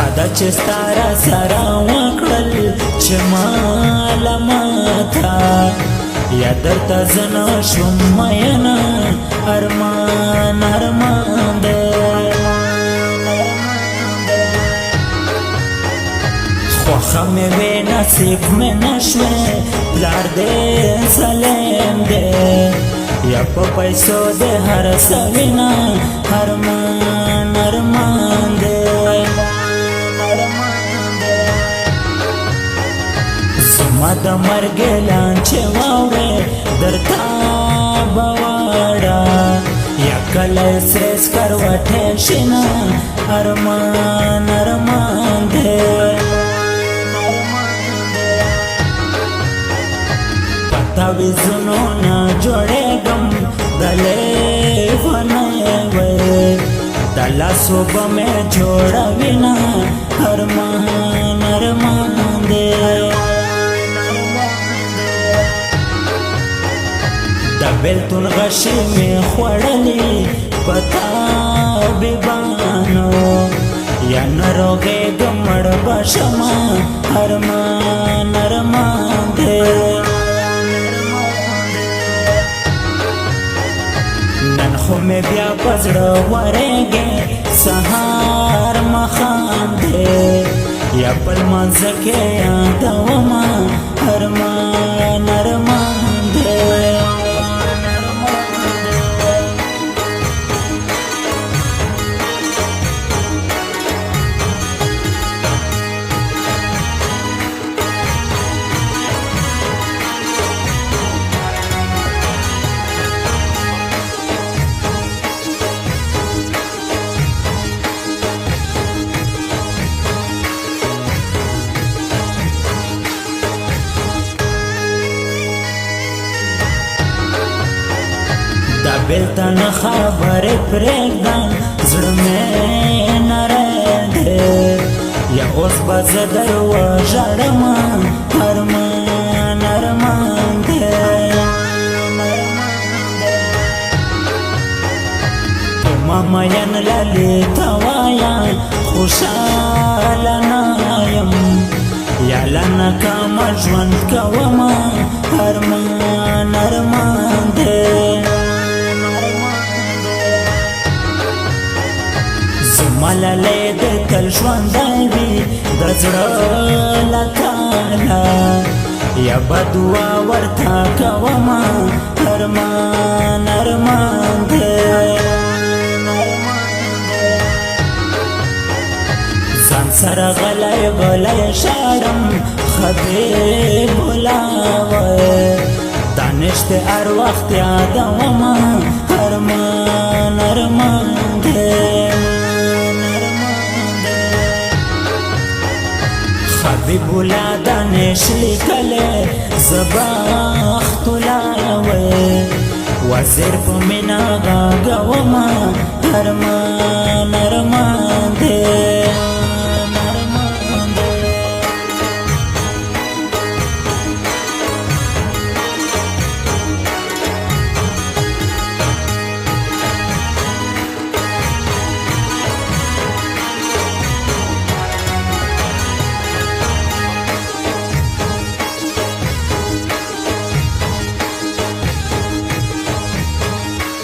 خدا چې ستاره سره وکړل چې ماله ماته یا درته زه نه شوم میینه ارمان ارمان دی خوښه مې وې نصیب مې نه شوې پلار دې سلیم دی یا په پیسو دې هر څه وینه ارمان ارمان دی زما د مرګ اعلان چې واورې درته به واړه یا کله سرې سکروټې شي نه ارمان ارمان دی تعویذونو نه جوړېږم د لیونی وی د لاسو به مې جوړوي نه ارمان ارمان دی د بېلتون غشي مې خوړلي په طبیبانو یا ناروغېږم مړ به شمه ارمان ارمان دی نن خو مې بیا په زړه ورېږې سهار ماښام دی یا په لمانځه کې یادومه ارمان ارمان دی دا بیلته نه خبرې پرېږدم زړه مې نری دی یا اوس به زه در وژاړم ارمان ارمان دی په ما مین لالې ته وایه خوشحاله نه یم یا له ناکامه ژوند کومه ارمان ارمان دی ملالۍ دې تل ژوندی وي د زړه له تاله یا به دعا ورته کومه ارمان ارمان دی ځان سره غلی غلی ژاړم حبیب الله وی دانش دې هر وخت یادومه ارمان ارمان دی حبیب الله دانش لیکلی زبخت الله وی وزیر په مینا غږومه ارمان